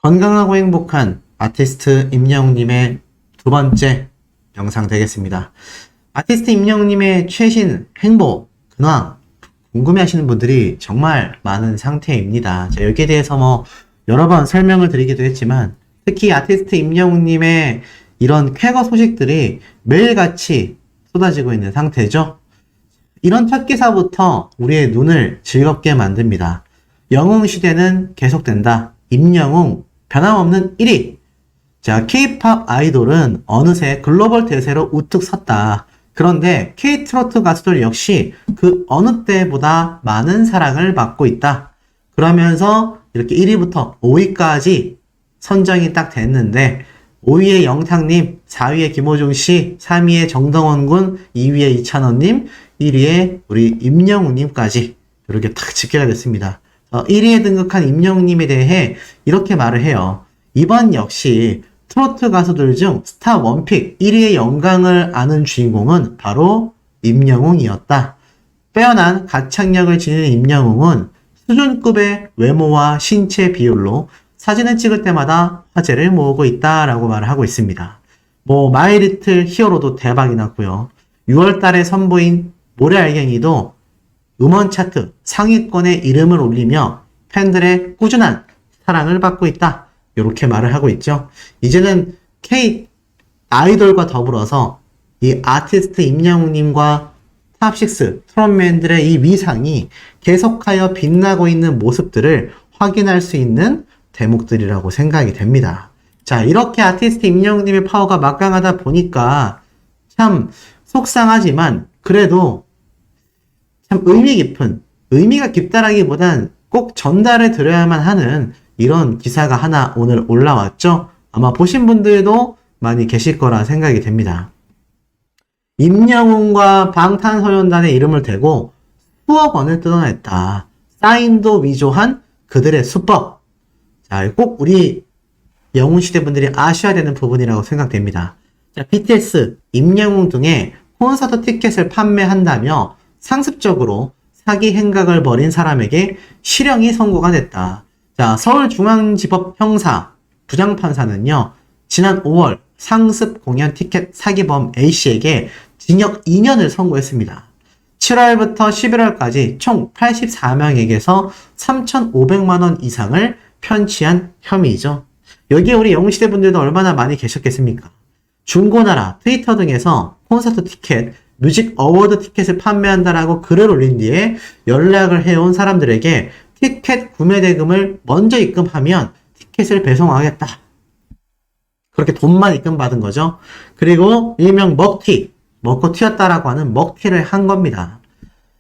건강하고 행복한 아티스트 임영웅님의 두 번째 영상 되겠습니다. 아티스트 임영웅님의 최신 행보, 근황 궁금해하시는 분들이 정말 많은 상태입니다. 자, 여기에 대해서 여러 번 설명을 드리기도 했지만 특히 아티스트 임영웅님의 이런 쾌거 소식들이 매일같이 쏟아지고 있는 상태죠. 이런 첫 기사부터 우리의 눈을 즐겁게 만듭니다. 영웅 시대는 계속된다. 임영웅 변함없는 1위. 자, K-팝 아이돌은 어느새 글로벌 대세로 우뚝 섰다. 그런데 K-트로트 가수들 역시 그 어느 때보다 많은 사랑을 받고 있다. 그러면서 이렇게 1위부터 5위까지 선정이 딱 됐는데 5위에 영탁님, 4위에 김호중씨, 3위에 정동원군, 2위에 이찬원님, 1위에 우리 임영웅님까지 이렇게 탁 집계가 됐습니다. 1위에 등극한 임영웅님에 대해 이렇게 말을 해요. 이번 역시 트로트 가수들 중 스타 원픽 1위의 영광을 아는 주인공은 바로 임영웅이었다. 빼어난 가창력을 지니는 임영웅은 수준급의 외모와 신체 비율로 사진을 찍을 때마다 화제를 모으고 있다라고 말을 하고 있습니다. 마이리틀 히어로도 대박이 났고요. 6월 달에 선보인 모래알갱이도 음원 차트 상위권에 이름을 올리며 팬들의 꾸준한 사랑을 받고 있다. 이렇게 말을 하고 있죠. 이제는 K 아이돌과 더불어서 이 아티스트 임영웅님과 탑6 트롯맨들의 이 위상이 계속하여 빛나고 있는 모습들을 확인할 수 있는 대목들이라고 생각이 됩니다. 자, 이렇게 아티스트 임영웅님의 파워가 막강하다 보니까 참 속상하지만 그래도 참 의미가 깊다라기보단 꼭 전달해 드려야만 하는 이런 기사가 하나 오늘 올라왔죠. 아마 보신 분들도 많이 계실 거라 생각이 됩니다. 임영웅과 방탄소년단의 이름을 대고 수억 원을 뜯어냈다. 사인도 위조한 그들의 수법. 자, 꼭 우리 영웅시대 분들이 아셔야 되는 부분이라고 생각됩니다. 자, BTS, 임영웅 등의 콘서트 티켓을 판매한다며 상습적으로 사기 행각을 벌인 사람에게 실형이 선고가 됐다. 자, 서울중앙지법 형사 부장판사는요, 지난 5월 상습 공연 티켓 사기범 A씨에게 징역 2년을 선고했습니다. 7월부터 11월까지 총 84명에게서 3,500만원 이상을 편취한 혐의죠. 여기에 우리 영웅시대 분들도 얼마나 많이 계셨겠습니까? 중고나라, 트위터 등에서 콘서트 티켓, 뮤직 어워드 티켓을 판매한다라고 글을 올린 뒤에 연락을 해온 사람들에게 티켓 구매 대금을 먼저 입금하면 티켓을 배송하겠다. 그렇게 돈만 입금받은 거죠. 그리고 일명 먹고 튀었다라고 하는 먹튀를 한 겁니다.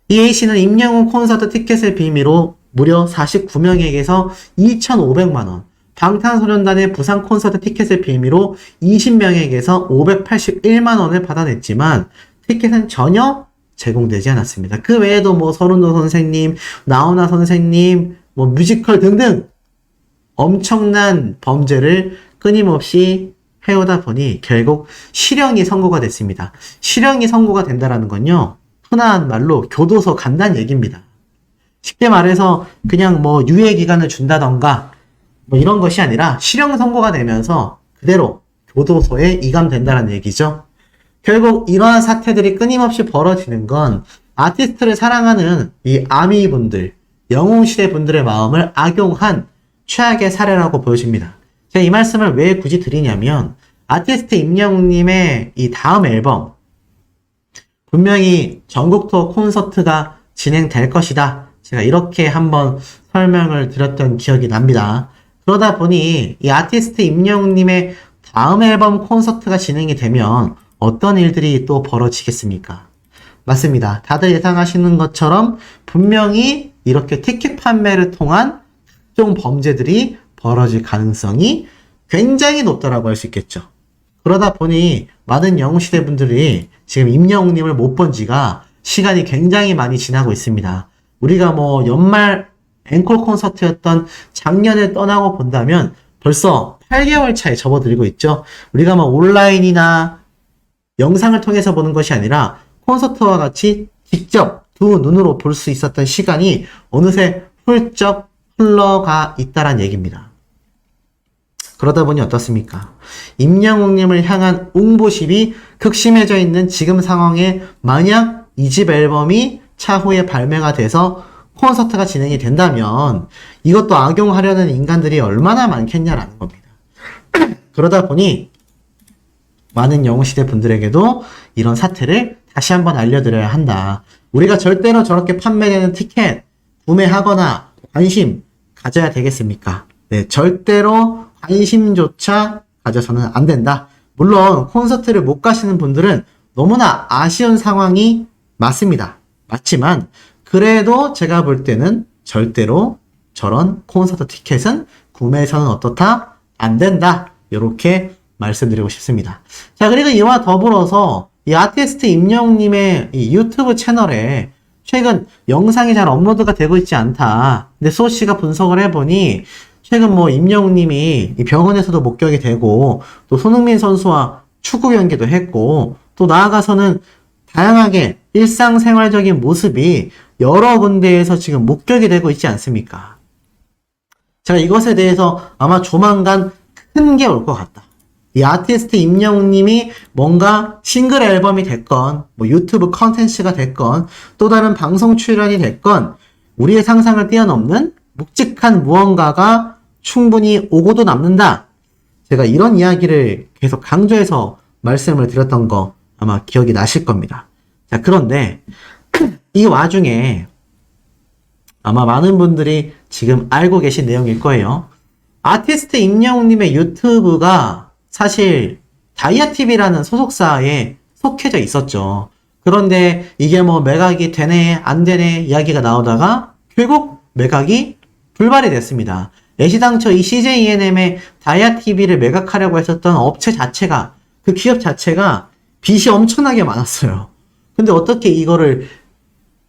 이 A씨는 임영웅 콘서트 티켓을 빌미로 무려 49명에게서 2,500만원, 방탄소년단의 부산 콘서트 티켓을 빌미로 20명에게서 581만원을 받아냈지만 티켓은 전혀 제공되지 않았습니다. 그 외에도 서른도 선생님, 나훈아 선생님, 뮤지컬 등등 엄청난 범죄를 끊임없이 해오다 보니 결국 실형이 선고가 됐습니다. 실형이 선고가 된다라는 건요, 흔한 말로 교도소 간다는 얘기입니다. 쉽게 말해서 그냥 유예 기간을 준다던가 이런 것이 아니라 실형 선고가 되면서 그대로 교도소에 이감된다는 얘기죠. 결국 이러한 사태들이 끊임없이 벌어지는 건 아티스트를 사랑하는 이 아미분들, 영웅시대 분들의 마음을 악용한 최악의 사례라고 보여집니다. 제가 이 말씀을 왜 굳이 드리냐면 아티스트 임영웅님의 이 다음 앨범 분명히 전국 투어 콘서트가 진행될 것이다. 제가 이렇게 한번 설명을 드렸던 기억이 납니다. 그러다 보니 이 아티스트 임영웅님의 다음 앨범 콘서트가 진행이 되면 어떤 일들이 또 벌어지겠습니까? 맞습니다. 다들 예상하시는 것처럼 분명히 이렇게 티켓 판매를 통한 각종 범죄들이 벌어질 가능성이 굉장히 높다라고 할 수 있겠죠. 그러다 보니 많은 영웅시대 분들이 지금 임영웅님을 못 본 지가 시간이 굉장히 많이 지나고 있습니다. 우리가 연말 앵콜 콘서트였던 작년에 떠나고 본다면 벌써 8개월 차에 접어들고 있죠. 우리가 온라인이나 영상을 통해서 보는 것이 아니라 콘서트와 같이 직접 두 눈으로 볼 수 있었던 시간이 어느새 훌쩍 흘러가 있다란 얘기입니다. 그러다 보니 어떻습니까? 임영웅님을 향한 옹보심이 극심해져 있는 지금 상황에 만약 이 집 앨범이 차후에 발매가 돼서 콘서트가 진행이 된다면 이것도 악용하려는 인간들이 얼마나 많겠냐라는 겁니다. 그러다 보니 많은 영웅시대 분들에게도 이런 사태를 다시 한번 알려드려야 한다. 우리가 절대로 저렇게 판매되는 티켓 구매하거나 관심 가져야 되겠습니까? 네, 절대로 관심조차 가져서는 안 된다. 물론 콘서트를 못 가시는 분들은 너무나 아쉬운 상황이 맞습니다. 맞지만 그래도 제가 볼 때는 절대로 저런 콘서트 티켓은 구매해서는 어떻다? 안 된다. 이렇게 말씀드리고 싶습니다. 자, 그리고 이와 더불어서 이 아티스트 임영웅님의 이 유튜브 채널에 최근 영상이 잘 업로드가 되고 있지 않다. 근데 소씨가 분석을 해보니 최근 뭐 임영웅님이 이 병원에서도 목격이 되고 또 손흥민 선수와 축구 경기도 했고 또 나아가서는 다양하게 일상생활적인 모습이 여러 군데에서 지금 목격이 되고 있지 않습니까? 제가 이것에 대해서 아마 조만간 큰 게 올 것 같다. 이 아티스트 임영웅님이 뭔가 싱글 앨범이 됐건 뭐 유튜브 컨텐츠가 됐건 또 다른 방송 출연이 됐건 우리의 상상을 뛰어넘는 묵직한 무언가가 충분히 오고도 남는다. 제가 이런 이야기를 계속 강조해서 말씀을 드렸던 거 아마 기억이 나실 겁니다. 자, 그런데 이 와중에 아마 많은 분들이 지금 알고 계신 내용일 거예요. 아티스트 임영웅님의 유튜브가 사실 다이아TV라는 소속사에 속해져 있었죠. 그런데 이게 뭐 매각이 되네 안 되네 이야기가 나오다가 결국 매각이 불발이 됐습니다. 애시당초 이 CJ ENM의 다이아TV를 매각하려고 했었던 업체 자체가 그 기업 자체가 빚이 엄청나게 많았어요. 근데 어떻게 이거를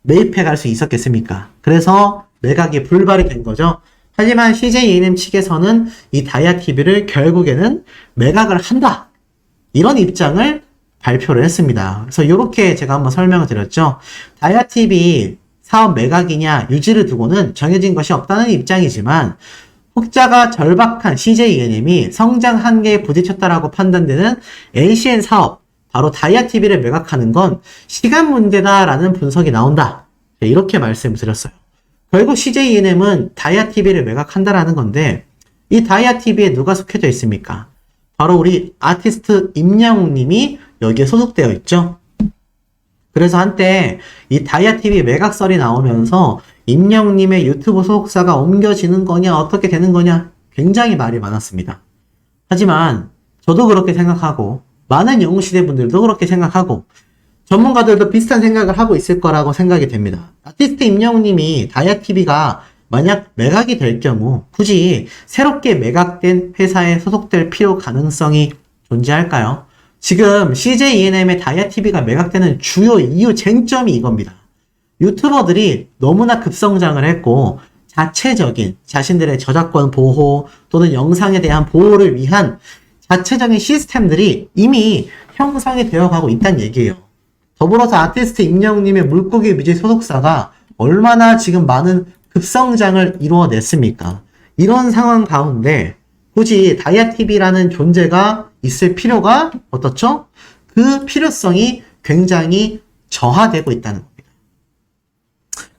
매입해 갈 수 있었겠습니까? 그래서 매각이 불발이 된 거죠. 하지만 CJ ENM 측에서는 이 다이아TV를 결국에는 매각을 한다. 이런 입장을 발표를 했습니다. 그래서 이렇게 제가 한번 설명을 드렸죠. 다이아TV 사업 매각이냐 유지를 두고는 정해진 것이 없다는 입장이지만 흑자가 절박한 CJ ENM이 성장 한계에 부딪혔다라고 판단되는 NCN 사업, 바로 다이아TV를 매각하는 건 시간 문제다라는 분석이 나온다. 이렇게 말씀드렸어요. 결국 CJ ENM은 다이아TV를 매각한다라는 건데 이 다이아TV에 누가 속해져 있습니까? 바로 우리 아티스트 임영웅님이 여기에 소속되어 있죠. 그래서 한때 이 다이아TV 매각설이 나오면서 임영웅님의 유튜브 소속사가 옮겨지는 거냐 어떻게 되는 거냐 굉장히 말이 많았습니다. 하지만 저도 그렇게 생각하고 많은 영웅시대 분들도 그렇게 생각하고 전문가들도 비슷한 생각을 하고 있을 거라고 생각이 됩니다. 아티스트 임영웅님이 다이아TV가 만약 매각이 될 경우 굳이 새롭게 매각된 회사에 소속될 필요 가능성이 존재할까요? 지금 CJ ENM의 다이아TV가 매각되는 주요 이유 쟁점이 이겁니다. 유튜버들이 너무나 급성장을 했고 자체적인 자신들의 저작권 보호 또는 영상에 대한 보호를 위한 자체적인 시스템들이 이미 형성이 되어가고 있다는 얘기예요. 더불어서 아티스트 임영웅님의 물고기 뮤직 소속사가 얼마나 지금 많은 급성장을 이루어냈습니까? 이런 상황 가운데 굳이 다이아TV라는 존재가 있을 필요가 어떻죠? 그 필요성이 굉장히 저하되고 있다는 겁니다.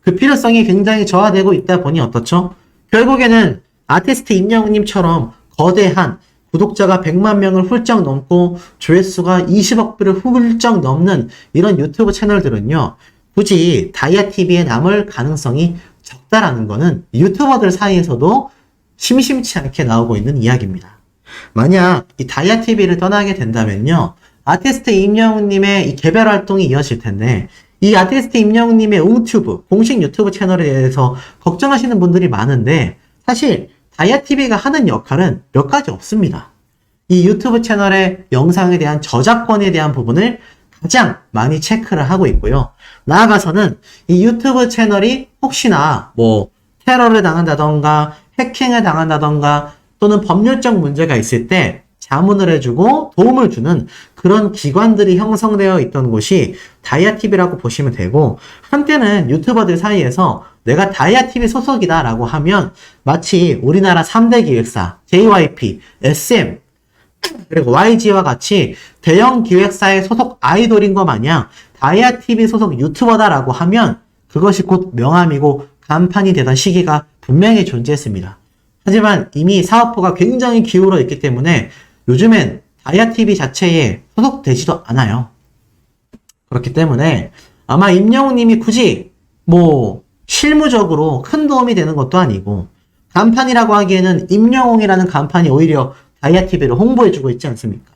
그 필요성이 굉장히 저하되고 있다 보니 어떻죠? 결국에는 아티스트 임영웅님처럼 거대한 구독자가 100만 명을 훌쩍 넘고 조회수가 20억 뷰를 훌쩍 넘는 이런 유튜브 채널들은요, 굳이 다이아TV에 남을 가능성이 적다라는 거는 유튜버들 사이에서도 심심치 않게 나오고 있는 이야기입니다. 만약 이 다이아TV를 떠나게 된다면요, 아티스트 임영웅님의 이 개별 활동이 이어질 텐데, 이 아티스트 임영웅님의 웅튜브, 공식 유튜브 채널에 대해서 걱정하시는 분들이 많은데, 사실 다이아TV가 하는 역할은 몇 가지 없습니다. 이 유튜브 채널의 영상에 대한 저작권에 대한 부분을 가장 많이 체크를 하고 있고요. 나아가서는 이 유튜브 채널이 혹시나 뭐 테러를 당한다던가 해킹을 당한다던가 또는 법률적 문제가 있을 때 자문을 해주고 도움을 주는 그런 기관들이 형성되어 있던 곳이 다이아TV라고 보시면 되고, 한때는 유튜버들 사이에서 내가 다이아TV 소속이다 라고 하면 마치 우리나라 3대 기획사 JYP, SM, 그리고 YG와 같이 대형 기획사의 소속 아이돌인 것 마냥 다이아TV 소속 유튜버다라고 하면 그것이 곧 명함이고 간판이 되던 시기가 분명히 존재했습니다. 하지만 이미 사업부가 굉장히 기울어 있기 때문에 요즘엔 다이아TV 자체에 소속되지도 않아요. 그렇기 때문에 아마 임영웅님이 굳이 실무적으로 큰 도움이 되는 것도 아니고 간판이라고 하기에는 임영웅이라는 간판이 오히려 다이아TV를 홍보해주고 있지 않습니까?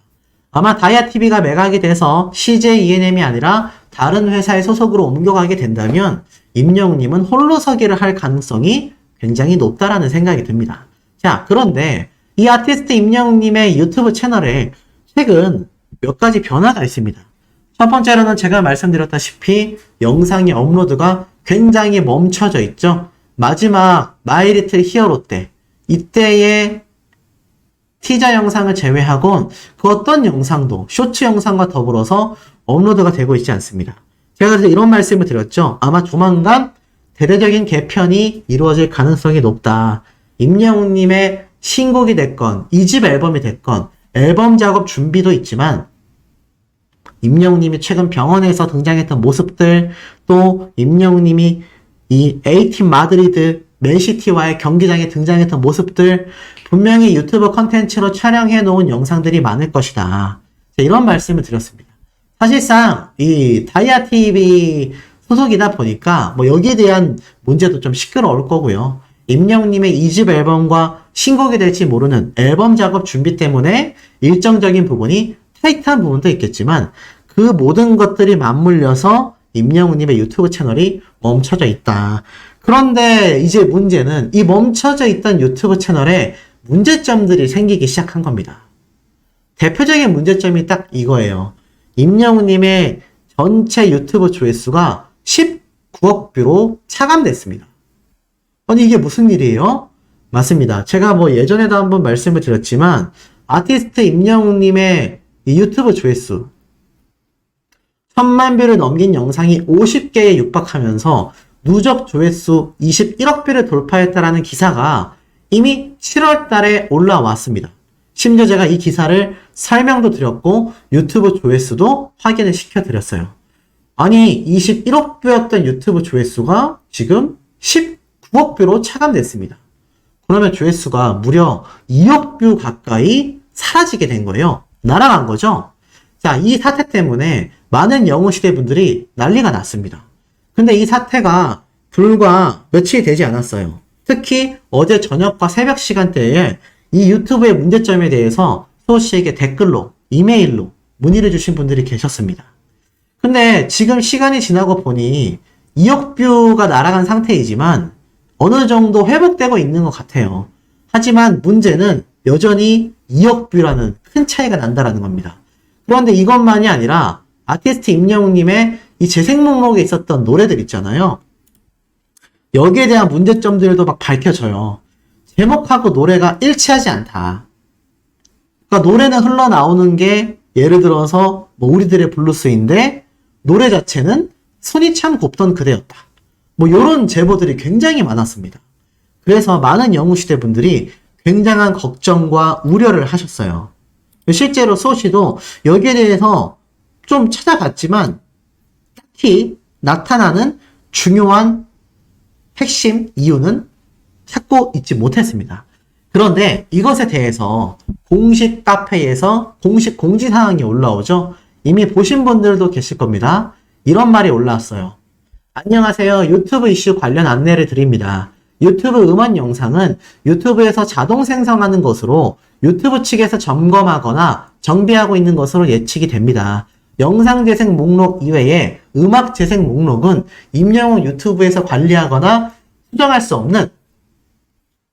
아마 다이아TV가 매각이 돼서 CJ ENM이 아니라 다른 회사의 소속으로 옮겨가게 된다면 임영웅님은 홀로서기를 할 가능성이 굉장히 높다라는 생각이 듭니다. 자, 그런데 이 아티스트 임영웅님의 유튜브 채널에 최근 몇 가지 변화가 있습니다. 첫 번째로는 제가 말씀드렸다시피 영상의 업로드가 굉장히 멈춰져 있죠. 마지막 마이 리틀 히어로 때 이때의 티저 영상을 제외하곤 그 어떤 영상도 쇼츠 영상과 더불어서 업로드가 되고 있지 않습니다. 제가 그래서 이런 말씀을 드렸죠. 아마 조만간 대대적인 개편이 이루어질 가능성이 높다. 임영웅님의 신곡이 됐건 2집 앨범이 됐건 앨범 작업 준비도 있지만 임영웅님이 최근 병원에서 등장했던 모습들, 또 임영웅님이 이 A팀 마드리드 맨시티와의 경기장에 등장했던 모습들, 분명히 유튜브 컨텐츠로 촬영해 놓은 영상들이 많을 것이다. 이런 말씀을 드렸습니다. 사실상 이 다이아TV 소속이다 보니까 여기에 대한 문제도 좀 시끄러울 거고요. 임영웅님의 2집 앨범과 신곡이 될지 모르는 앨범 작업 준비 때문에 일정적인 부분이 타이트한 부분도 있겠지만 그 모든 것들이 맞물려서 임영웅님의 유튜브 채널이 멈춰져 있다. 그런데 이제 문제는 이 멈춰져 있던 유튜브 채널에 문제점들이 생기기 시작한 겁니다. 대표적인 문제점이 딱 이거예요. 임영웅님의 전체 유튜브 조회수가 19억 뷰로 차감됐습니다. 아니 이게 무슨 일이에요? 맞습니다. 제가 예전에도 한번 말씀을 드렸지만 아티스트 임영웅님의 이 유튜브 조회수 1000만 뷰를 넘긴 영상이 50개에 육박하면서 누적 조회수 21억 뷰를 돌파했다라는 기사가 이미 7월 달에 올라왔습니다. 심지어 제가 이 기사를 설명도 드렸고 유튜브 조회수도 확인을 시켜드렸어요. 아니 21억 뷰였던 유튜브 조회수가 지금 19억 뷰로 차감됐습니다. 그러면 조회수가 무려 2억 뷰 가까이 사라지게 된 거예요. 날아간 거죠. 자, 이 사태 때문에 많은 영웅시대 분들이 난리가 났습니다. 근데 이 사태가 불과 며칠이 되지 않았어요. 특히 어제 저녁과 새벽 시간대에 이 유튜브의 문제점에 대해서 소호 씨에게 댓글로, 이메일로 문의를 주신 분들이 계셨습니다. 근데 지금 시간이 지나고 보니 2억 뷰가 날아간 상태이지만 어느 정도 회복되고 있는 것 같아요. 하지만 문제는 여전히 2억 뷰라는 큰 차이가 난다라는 겁니다. 그런데 이것만이 아니라 아티스트 임영웅님의 이 재생 목록에 있었던 노래들 있잖아요. 여기에 대한 문제점들도 막 밝혀져요. 제목하고 노래가 일치하지 않다. 그러니까 노래는 흘러나오는 게 예를 들어서 우리들의 블루스인데 노래 자체는 손이 참 곱던 그대였다. 요런 제보들이 굉장히 많았습니다. 그래서 많은 영웅시대 분들이 굉장한 걱정과 우려를 하셨어요. 실제로 소시도 여기에 대해서 좀 찾아봤지만 딱히 나타나는 중요한 핵심 이유는 찾고 있지 못했습니다. 그런데 이것에 대해서 공식 카페에서 공식 공지사항이 올라오죠. 이미 보신 분들도 계실 겁니다. 이런 말이 올라왔어요. 안녕하세요. 유튜브 이슈 관련 안내를 드립니다. 유튜브 음원 영상은 유튜브에서 자동 생성하는 것으로 유튜브 측에서 점검하거나 정비하고 있는 것으로 예측이 됩니다. 영상 재생 목록 이외에 음악 재생 목록은 임영웅 유튜브에서 관리하거나 수정할 수 없는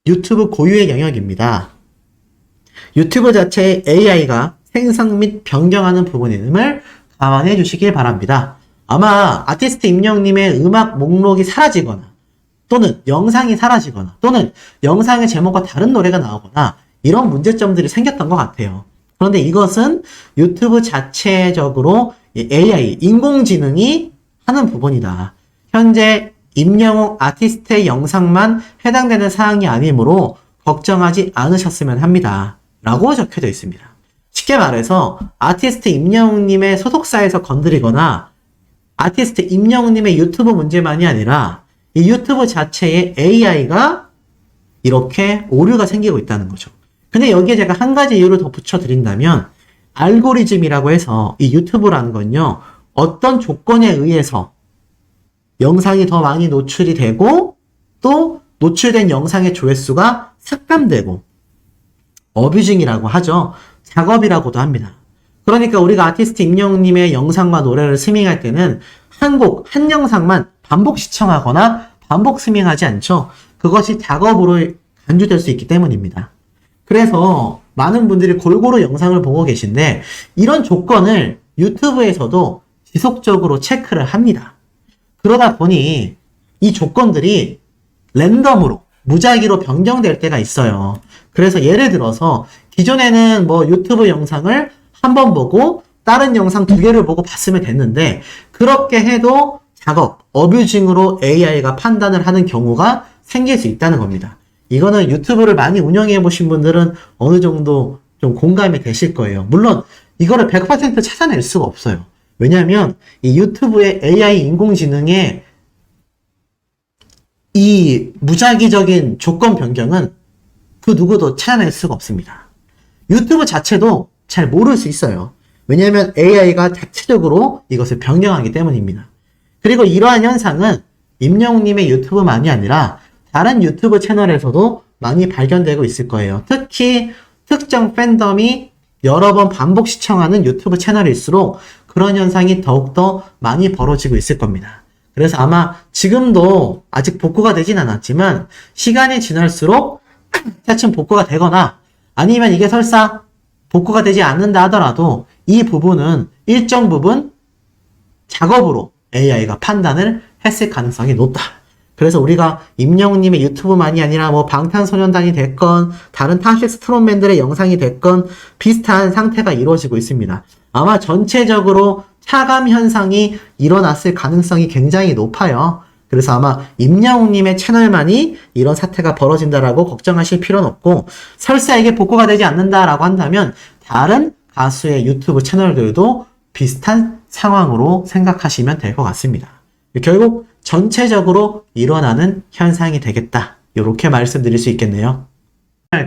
유튜브 고유의 영역입니다. 유튜브 자체의 AI가 생성 및 변경하는 부분임을 감안해 주시길 바랍니다. 아마 아티스트 임영웅님의 음악 목록이 사라지거나 또는 영상이 사라지거나 또는 영상의 제목과 다른 노래가 나오거나 이런 문제점들이 생겼던 것 같아요. 그런데 이것은 유튜브 자체적으로 AI, 인공지능이 하는 부분이다. 현재 임영웅 아티스트의 영상만 해당되는 사항이 아니므로 걱정하지 않으셨으면 합니다. 라고 적혀져 있습니다. 쉽게 말해서 아티스트 임영웅님의 소속사에서 건드리거나 아티스트 임영웅님의 유튜브 문제만이 아니라 이 유튜브 자체에 AI가 이렇게 오류가 생기고 있다는 거죠. 근데 여기에 제가 한 가지 이유를 더 붙여드린다면 알고리즘이라고 해서 이 유튜브라는 건요, 어떤 조건에 의해서 영상이 더 많이 노출이 되고 또 노출된 영상의 조회수가 삭감되고 어뷰징이라고 하죠. 작업이라고도 합니다. 그러니까 우리가 아티스트 임영웅님의 영상과 노래를 스밍할 때는 한 곡, 한 영상만 반복 시청하거나 반복 스밍하지 않죠. 그것이 작업으로 간주될 수 있기 때문입니다. 그래서 많은 분들이 골고루 영상을 보고 계신데 이런 조건을 유튜브에서도 지속적으로 체크를 합니다. 그러다 보니 이 조건들이 랜덤으로 무작위로 변경될 때가 있어요. 그래서 예를 들어서 기존에는 뭐 유튜브 영상을 한 번 보고 다른 영상 2개를 보고 봤으면 됐는데 그렇게 해도 작업, 어뷰징으로 AI가 판단을 하는 경우가 생길 수 있다는 겁니다. 이거는 유튜브를 많이 운영해 보신 분들은 어느 정도 좀 공감이 되실 거예요. 물론 이거를 100% 찾아낼 수가 없어요. 왜냐하면 이 유튜브의 AI 인공지능의 이 무작위적인 조건 변경은 그 누구도 찾아낼 수가 없습니다. 유튜브 자체도 잘 모를 수 있어요. 왜냐하면 AI가 자체적으로 이것을 변경하기 때문입니다. 그리고 이러한 현상은 임영웅님의 유튜브만이 아니라 다른 유튜브 채널에서도 많이 발견되고 있을 거예요. 특히 특정 팬덤이 여러 번 반복 시청하는 유튜브 채널일수록 그런 현상이 더욱더 많이 벌어지고 있을 겁니다. 그래서 아마 지금도 아직 복구가 되진 않았지만 시간이 지날수록 차츰 복구가 되거나 아니면 이게 설사 복구가 되지 않는다 하더라도 이 부분은 일정 부분 작업으로 AI가 판단을 했을 가능성이 높다. 그래서 우리가 임영웅님의 유튜브만이 아니라 뭐 방탄소년단이 됐건 다른 타식 스트롱맨들의 영상이 됐건 비슷한 상태가 이루어지고 있습니다. 아마 전체적으로 차감 현상이 일어났을 가능성이 굉장히 높아요. 그래서 아마 임영웅님의 채널만이 이런 사태가 벌어진다라고 걱정하실 필요는 없고 설사 이게 복구가 되지 않는다라고 한다면 다른 가수의 유튜브 채널들도 비슷한 상황으로 생각하시면 될 것 같습니다. 결국 전체적으로 일어나는 현상이 되겠다. 이렇게 말씀드릴 수 있겠네요.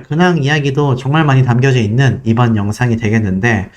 근황 이야기도 정말 많이 담겨져 있는 이번 영상이 되겠는데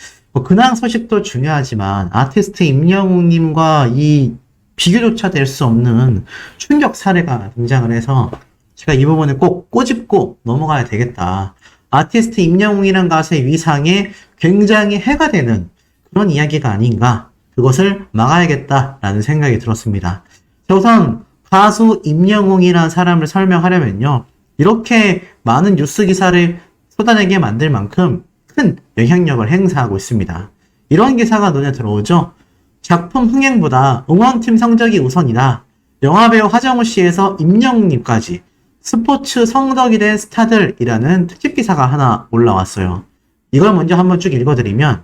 근황 소식도 중요하지만 아티스트 임영웅님과 이 비교조차 될 수 없는 충격 사례가 등장을 해서 제가 이 부분을 꼭 꼬집고 넘어가야 되겠다. 아티스트 임영웅이라는 가수의 위상에 굉장히 해가 되는 그런 이야기가 아닌가. 그것을 막아야겠다라는 생각이 들었습니다. 우선 가수 임영웅이라는 사람을 설명하려면요. 이렇게 많은 뉴스 기사를 쏟아내게 만들 만큼 큰 영향력을 행사하고 있습니다. 이런 기사가 눈에 들어오죠. 작품 흥행보다 응원팀 성적이 우선이다. 영화배우 하정우 씨에서 임영웅님까지 스포츠 성덕이 된 스타들이라는 특집 기사가 하나 올라왔어요. 이걸 먼저 한번 쭉 읽어드리면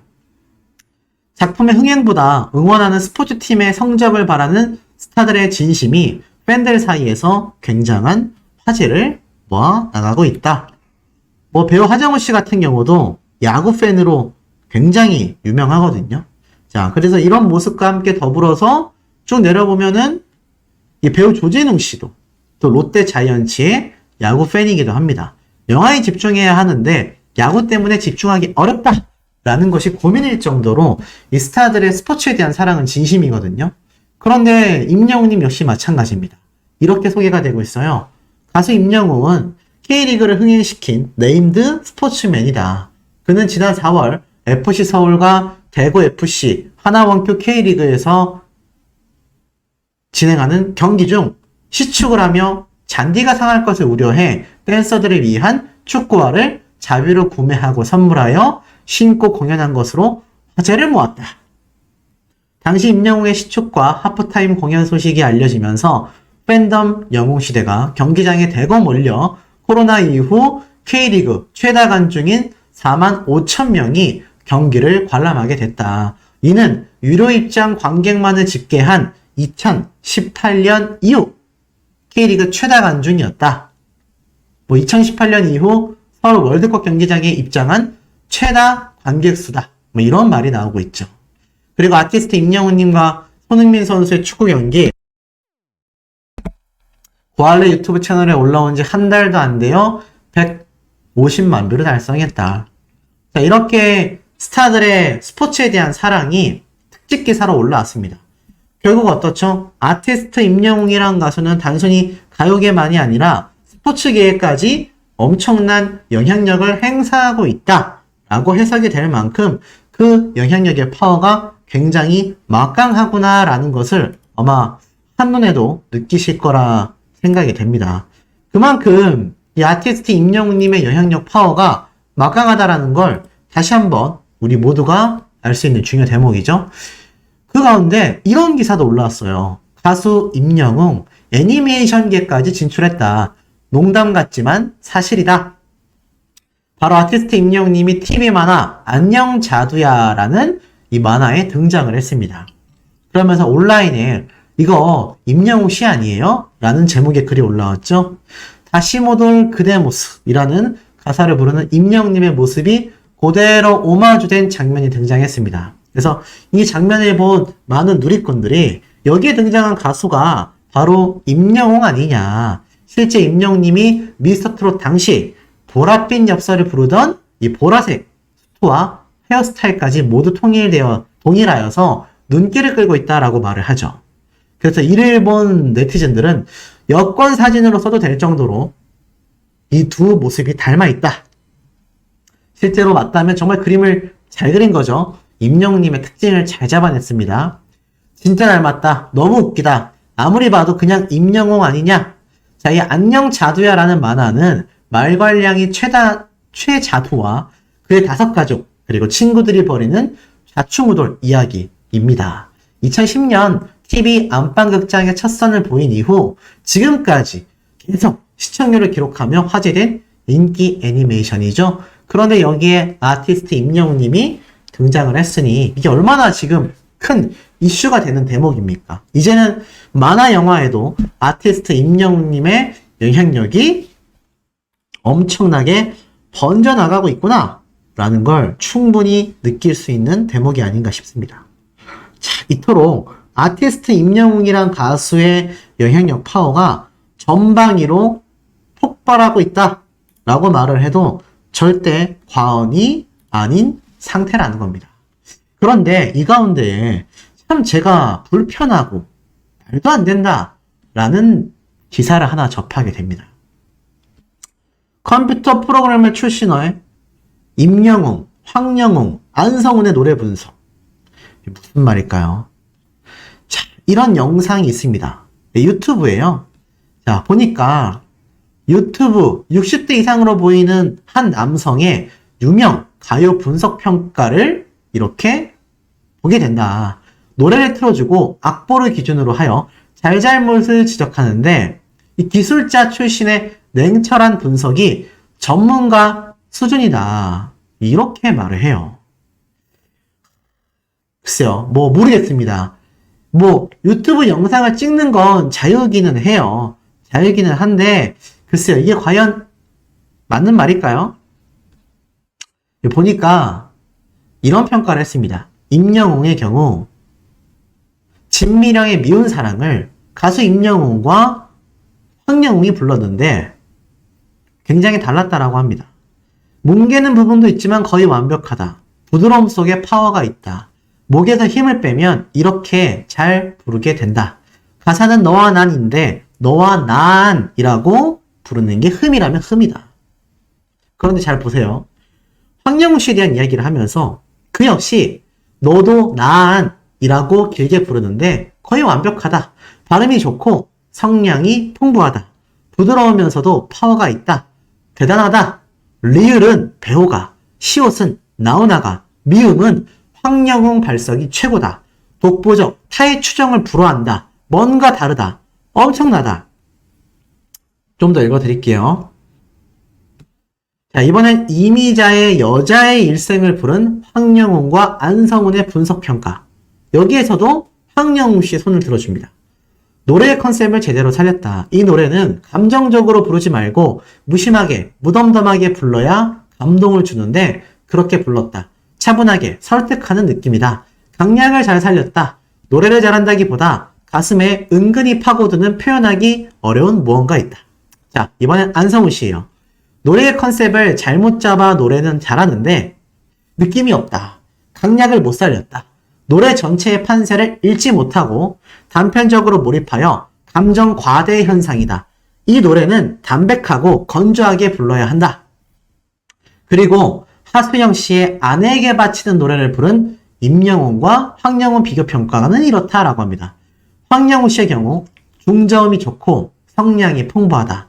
작품의 흥행보다 응원하는 스포츠팀의 성적을 바라는 스타들의 진심이 팬들 사이에서 굉장한 화제를 모아 나가고 있다. 배우 하정우 씨 같은 경우도 야구 팬으로 굉장히 유명하거든요. 자, 그래서 이런 모습과 함께 더불어서 쭉 내려보면은 이 배우 조진웅 씨도 또 롯데 자이언츠의 야구 팬이기도 합니다. 영화에 집중해야 하는데 야구 때문에 집중하기 어렵다라는 것이 고민일 정도로 이 스타들의 스포츠에 대한 사랑은 진심이거든요. 그런데 임영웅님 역시 마찬가지입니다. 이렇게 소개가 되고 있어요. 가수 임영웅은 K리그를 흥행시킨 네임드 스포츠맨이다. 그는 지난 4월 FC 서울과 대구 FC, 하나원큐 K리그에서 진행하는 경기 중 시축을 하며 잔디가 상할 것을 우려해 댄서들을 위한 축구화를 자비로 구매하고 선물하여 신고 공연한 것으로 화제를 모았다. 당시 임영웅의 시축과 하프타임 공연 소식이 알려지면서 팬덤 영웅시대가 경기장에 대거 몰려 코로나 이후 K리그 최다 관중인 4만 5천 명이 경기를 관람하게 됐다. 이는 유료 입장 관객만을 집계한 2018년 이후 K리그 최다 관중이었다. 뭐 2018년 이후 서울 월드컵 경기장에 입장한 최다 관객 수다. 뭐 이런 말이 나오고 있죠. 그리고 아티스트 임영웅님과 손흥민 선수의 축구 경기 고할래 유튜브 채널에 올라온 지 한 달도 안 돼요. 150만 뷰를 달성했다. 자, 이렇게 스타들의 스포츠에 대한 사랑이 특집 기사로 올라왔습니다. 결국 어떻죠? 아티스트 임영웅이란 가수는 단순히 가요계만이 아니라 스포츠계에까지 엄청난 영향력을 행사하고 있다라고 해석이 될 만큼 그 영향력의 파워가 굉장히 막강하구나라는 것을 아마 한눈에도 느끼실 거라 생각이 됩니다. 그만큼 이 아티스트 임영웅님의 영향력 파워가 막강하다라는 걸 다시 한번 우리 모두가 알 수 있는 중요한 대목이죠. 그 가운데 이런 기사도 올라왔어요. 가수 임영웅 애니메이션계까지 진출했다. 농담 같지만 사실이다. 바로 아티스트 임영웅님이 TV 만화 안녕 자두야라는 이 만화에 등장을 했습니다. 그러면서 온라인에 이거 임영웅 씨 아니에요? 라는 제목의 글이 올라왔죠. 다시 못 올 그대 모습이라는 가사를 부르는 임영웅님의 모습이 그대로 오마주된 장면이 등장했습니다. 그래서 이 장면을 본 많은 누리꾼들이 여기에 등장한 가수가 바로 임영웅 아니냐. 실제 임영웅님이 미스터트롯 당시 보랏빛 엽서를 부르던 이 보라색 수트와 헤어스타일까지 모두 동일하여서 눈길을 끌고 있다라고 말을 하죠. 그래서 이를 본 네티즌들은 여권 사진으로 써도 될 정도로 이 두 모습이 닮아 있다. 실제로 맞다면 정말 그림을 잘 그린 거죠. 임영웅님의 특징을 잘 잡아냈습니다. 진짜 닮았다. 너무 웃기다. 아무리 봐도 그냥 임영웅 아니냐? 자, 이 안녕 자두야라는 만화는 말괄량이 최자두와 그의 5가족 그리고 친구들이 벌이는 좌충우돌 이야기입니다. 2010년 TV 안방극장의 첫 선을 보인 이후 지금까지 계속 시청률을 기록하며 화제된 인기 애니메이션이죠. 그런데 여기에 아티스트 임영웅님이 등장을 했으니 이게 얼마나 지금 큰 이슈가 되는 대목입니까? 이제는 만화 영화에도 아티스트 임영웅님의 영향력이 엄청나게 번져나가고 있구나 라는 걸 충분히 느낄 수 있는 대목이 아닌가 싶습니다. 자, 이토록 아티스트 임영웅이란 가수의 영향력 파워가 전방위로 폭발하고 있다 라고 말을 해도 절대 과언이 아닌 상태라는 겁니다. 그런데 이 가운데 참 제가 불편하고 말도 안 된다 라는 기사를 하나 접하게 됩니다. 컴퓨터 프로그램의 출신어의 임영웅, 황영웅, 안성훈의 노래 분석. 무슨 말일까요? 자, 이런 영상이 있습니다. 유튜브에요. 자, 보니까 유튜브 60대 이상으로 보이는 한 남성의 유명 가요 분석 평가를 이렇게 보게 된다. 노래를 틀어주고 악보를 기준으로 하여 잘잘못을 지적하는데 이 기술자 출신의 냉철한 분석이 전문가 수준이다. 이렇게 말을 해요. 글쎄요, 뭐 모르겠습니다. 뭐 유튜브 영상을 찍는 건 자유기는 해요. 자유기는 한데 글쎄요, 이게 과연 맞는 말일까요? 보니까 이런 평가를 했습니다. 임영웅의 경우 진미령의 미운 사랑을 가수 임영웅과 황영웅이 불렀는데 굉장히 달랐다라고 합니다. 뭉개는 부분도 있지만 거의 완벽하다. 부드러움 속에 파워가 있다. 목에서 힘을 빼면 이렇게 잘 부르게 된다. 가사는 너와 난인데 너와 난이라고 부르는 게 흠이라면 흠이다. 그런데 잘 보세요. 황영웅 씨에 대한 이야기를 하면서 그 역시 너도 난이라고 길게 부르는데 거의 완벽하다. 발음이 좋고 성량이 풍부하다. 부드러우면서도 파워가 있다. 대단하다. 리을은 배호가, 시옷은 나오나가, 미음은 황영웅 발석이 최고다. 독보적, 타의 추정을 불허한다. 뭔가 다르다. 엄청나다. 좀 더 읽어드릴게요. 자, 이번엔 이미자의 여자의 일생을 부른 황영웅과 안성훈의 분석평가. 여기에서도 황영웅 씨의 손을 들어줍니다. 노래의 컨셉을 제대로 살렸다. 이 노래는 감정적으로 부르지 말고 무심하게, 무덤덤하게 불러야 감동을 주는데 그렇게 불렀다. 차분하게 설득하는 느낌이다. 강약을 잘 살렸다. 노래를 잘한다기보다 가슴에 은근히 파고드는 표현하기 어려운 무언가 있다. 자, 이번엔 안성우 씨예요. 노래의 컨셉을 잘못 잡아 노래는 잘하는데 느낌이 없다. 강약을 못 살렸다. 노래 전체의 판세를 읽지 못하고 단편적으로 몰입하여 감정 과대 현상이다. 이 노래는 담백하고 건조하게 불러야 한다. 그리고 하수영 씨의 아내에게 바치는 노래를 부른 임영웅과 황영훈 비교 평가는 이렇다라고 합니다. 황영훈 씨의 경우 중저음이 좋고 성량이 풍부하다.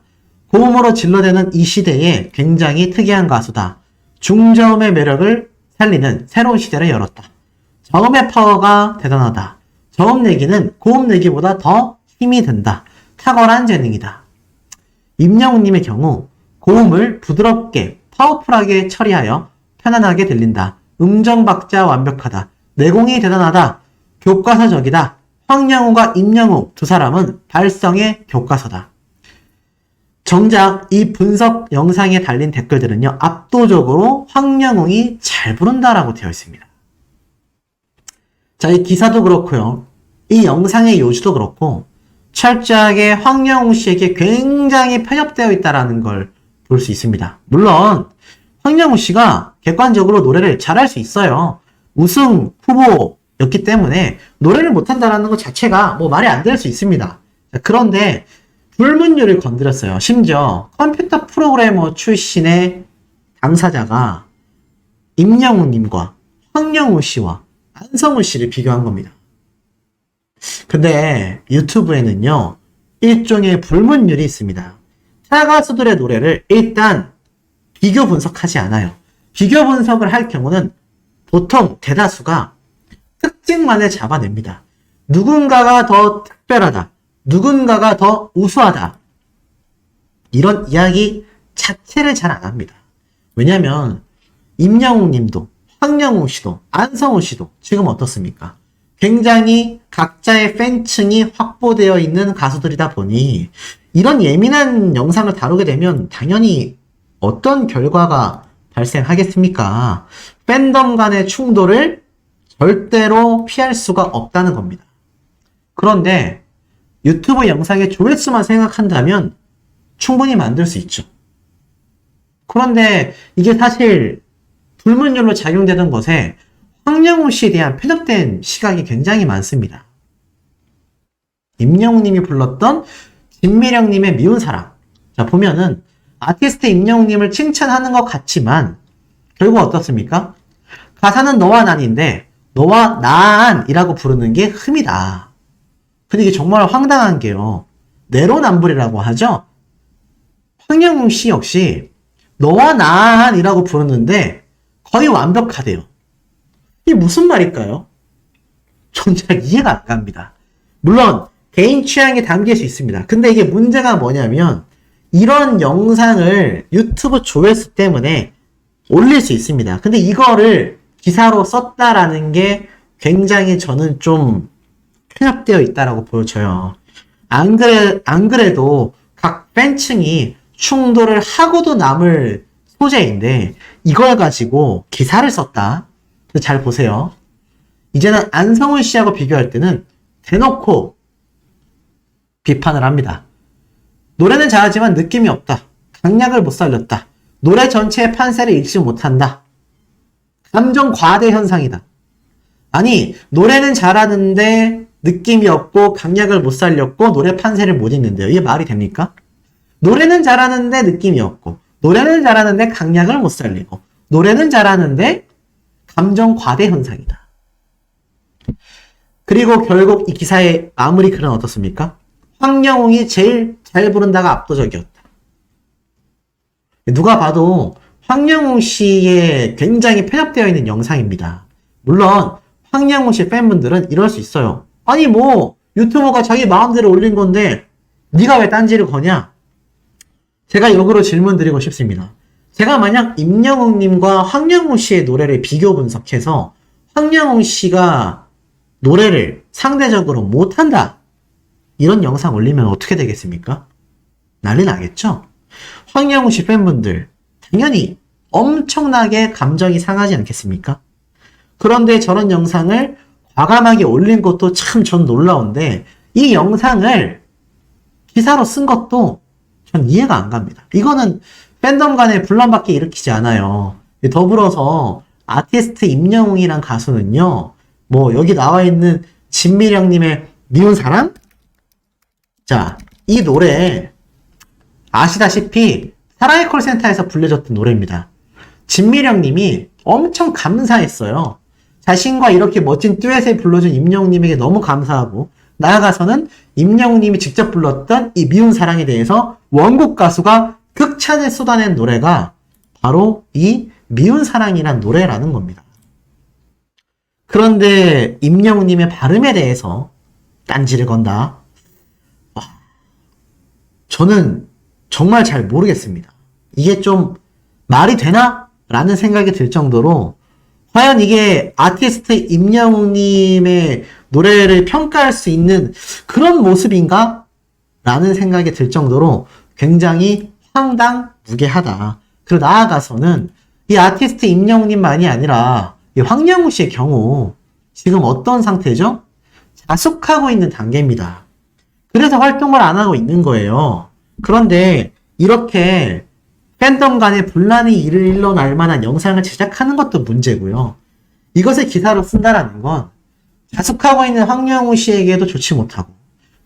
고음으로 질러대는 이 시대에 굉장히 특이한 가수다. 중저음의 매력을 살리는 새로운 시대를 열었다. 저음의 파워가 대단하다. 저음 내기는 고음 내기보다 더 힘이 든다. 탁월한 재능이다. 임영웅님의 경우 고음을 부드럽게 파워풀하게 처리하여 편안하게 들린다. 음정 박자 완벽하다. 내공이 대단하다. 교과서적이다. 황영웅과 임영웅 두 사람은 발성의 교과서다. 정작 이 분석 영상에 달린 댓글들은요, 압도적으로 황영웅이 잘 부른다라고 되어 있습니다. 자, 이 기사도 그렇고요. 이 영상의 요지도 그렇고 철저하게 황영웅 씨에게 굉장히 편협되어 있다는 걸 볼 수 있습니다. 물론 황영웅 씨가 객관적으로 노래를 잘할 수 있어요. 우승 후보였기 때문에 노래를 못한다는 것 자체가 뭐 말이 안 될 수 있습니다. 자, 그런데 불문율을 건드렸어요. 심지어 컴퓨터 프로그래머 출신의 당사자가 임영웅님과 황영웅 씨와 안성우 씨를 비교한 겁니다. 근데 유튜브에는요, 일종의 불문율이 있습니다. 타 가수들의 노래를 일단 비교 분석하지 않아요. 비교 분석을 할 경우는 보통 대다수가 특징만을 잡아냅니다. 누군가가 더 특별하다. 누군가가 더 우수하다. 이런 이야기 자체를 잘 안 합니다. 왜냐면 임영웅 님도 황영웅 씨도 안성우 씨도 지금 어떻습니까? 굉장히 각자의 팬층이 확보되어 있는 가수들이다 보니 이런 예민한 영상을 다루게 되면 당연히 어떤 결과가 발생하겠습니까? 팬덤 간의 충돌을 절대로 피할 수가 없다는 겁니다. 그런데 유튜브 영상의 조회수만 생각한다면 충분히 만들 수 있죠. 그런데 이게 사실 불문율로 작용되는 것에 황영웅 씨에 대한 편협된 시각이 굉장히 많습니다. 임영웅 님이 불렀던 진미령 님의 미운 사랑. 자, 보면은 아티스트 임영웅 님을 칭찬하는 것 같지만 결국 어떻습니까? 가사는 너와 난인데 너와 난이라고 부르는 게 흠이다. 근데 이게 정말 황당한 게요. 내로남불이라고 하죠? 황영웅 씨 역시 너와 난이라고 부르는데 거의 완벽하대요. 이게 무슨 말일까요? 전 잘 이해가 안 갑니다. 물론 개인 취향이 담길 수 있습니다. 근데 이게 문제가 뭐냐면 이런 영상을 유튜브 조회수 때문에 올릴 수 있습니다. 근데 이거를 기사로 썼다라는 게 굉장히 저는 좀 편협되어 있다라고 보여져요. 안 그래도 각 팬층이 충돌을 하고도 남을 소재인데 이걸 가지고 기사를 썼다. 잘 보세요. 이제는 안성훈 씨하고 비교할 때는 대놓고 비판을 합니다. 노래는 잘하지만 느낌이 없다. 강약을 못 살렸다. 노래 전체의 판세를 읽지 못한다. 감정 과대 현상이다. 아니, 노래는 잘하는데 느낌이 없고 강약을 못 살렸고 노래 판세를 못 읽는데요. 이게 말이 됩니까? 노래는 잘하는데 느낌이 없고 노래는 잘하는데 강약을 못 살리고 노래는 잘하는데 감정 과대 현상이다. 그리고 결국 이 기사의 마무리 글은 어떻습니까? 황영웅이 제일 잘 부른다가 압도적이었다. 누가 봐도 황영웅 씨의 굉장히 편협되어 있는 영상입니다. 물론 황영웅 씨 팬분들은 이럴 수 있어요. 아니 뭐 유튜버가 자기 마음대로 올린 건데 네가 왜 딴지를 거냐? 제가 역으로 질문 드리고 싶습니다. 제가 만약 임영웅님과 황영웅 씨의 노래를 비교 분석해서 황영웅 씨가 노래를 상대적으로 못한다 이런 영상 올리면 어떻게 되겠습니까? 난리 나겠죠? 황영우 씨 팬분들 당연히 엄청나게 감정이 상하지 않겠습니까? 그런데 저런 영상을 과감하게 올린 것도 참 전 놀라운데 이 영상을 기사로 쓴 것도 전 이해가 안 갑니다. 이거는 팬덤 간의 분란밖에 일으키지 않아요. 더불어서 아티스트 임영웅이란 가수는요, 뭐 여기 나와 있는 진미령님의 미운 사랑? 자, 이 노래 아시다시피 사랑의 콜센터에서 불려졌던 노래입니다. 진미령님이 엄청 감사했어요. 자신과 이렇게 멋진 듀엣을 불러준 임영웅님에게 너무 감사하고 나아가서는 임영웅님이 직접 불렀던 이 미운 사랑에 대해서 원곡 가수가 극찬을 쏟아낸 노래가 바로 이 미운 사랑이란 노래라는 겁니다. 그런데 임영웅님의 발음에 대해서 딴지를 건다. 저는 정말 잘 모르겠습니다. 이게 좀 말이 되나? 라는 생각이 들 정도로 과연 이게 아티스트 임영웅님의 노래를 평가할 수 있는 그런 모습인가? 라는 생각이 들 정도로 굉장히 황당무계하다. 그리고 나아가서는 이 아티스트 임영웅님만이 아니라 이 황영우 씨의 경우 지금 어떤 상태죠? 자숙하고 있는 단계입니다. 그래서 활동을 안 하고 있는 거예요. 그런데 이렇게 팬덤 간의 분란이 일어날 만한 영상을 제작하는 것도 문제고요. 이것을 기사로 쓴다라는 건 자숙하고 있는 황영우 씨에게도 좋지 못하고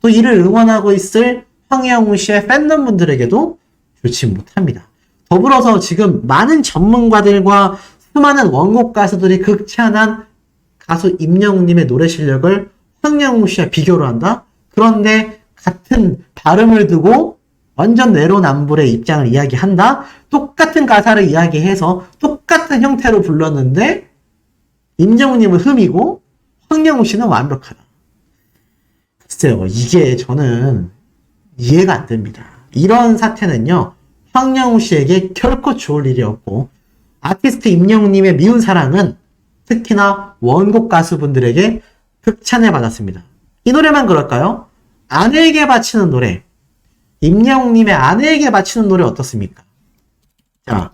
또 이를 응원하고 있을 황영우 씨의 팬덤 분들에게도 좋지 못합니다. 더불어서 지금 많은 전문가들과 수많은 원곡 가수들이 극찬한 가수 임영웅님의 노래 실력을 황영우 씨와 비교를 한다? 그런데 같은 발음을 두고 완전 내로남불의 입장을 이야기한다? 똑같은 가사를 이야기해서 똑같은 형태로 불렀는데 임영웅님은 흠이고 황영우 씨는 완벽하다. 글쎄요, 이게 저는 이해가 안 됩니다. 이런 사태는요, 황영우 씨에게 결코 좋을 일이 없고 아티스트 임영웅님의 미운 사랑은 특히나 원곡 가수분들에게 극찬을 받았습니다. 이 노래만 그럴까요? 아내에게 바치는 노래, 임영웅님의 아내에게 바치는 노래 어떻습니까? 자,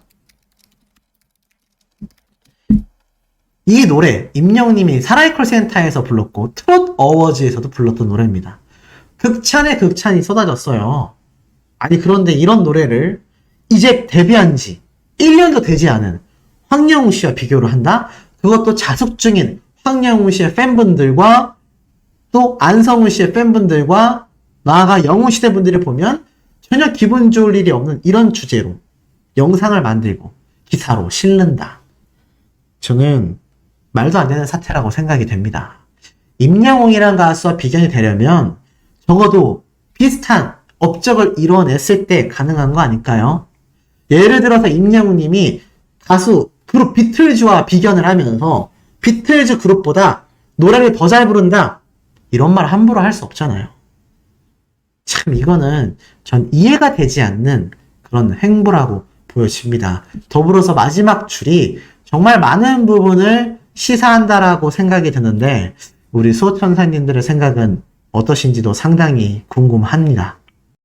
이 노래 임영웅님이 사랑의 콜센터에서 불렀고 트롯 어워즈에서도 불렀던 노래입니다. 극찬에 극찬이 쏟아졌어요. 아니 그런데 이런 노래를 이제 데뷔한 지 1년도 되지 않은 황영우 씨와 비교를 한다? 그것도 자숙 중인 황영우 씨의 팬분들과 또 안성우 씨의 팬분들과 나아가 영웅시대 분들이 보면 전혀 기분 좋을 일이 없는 이런 주제로 영상을 만들고 기사로 실른다. 저는 말도 안 되는 사태라고 생각이 됩니다. 임영웅이란 가수와 비견이 되려면 적어도 비슷한 업적을 이뤄냈을 때 가능한 거 아닐까요? 예를 들어서 임영웅님이 가수 그룹 비틀즈와 비견을 하면서 비틀즈 그룹보다 노래를 더 잘 부른다, 이런 말 함부로 할 수 없잖아요. 참 이거는 전 이해가 되지 않는 그런 행보라고 보여집니다. 더불어서 마지막 줄이 정말 많은 부분을 시사한다라고 생각이 드는데 우리 수호천사님들의 생각은 어떠신지도 상당히 궁금합니다.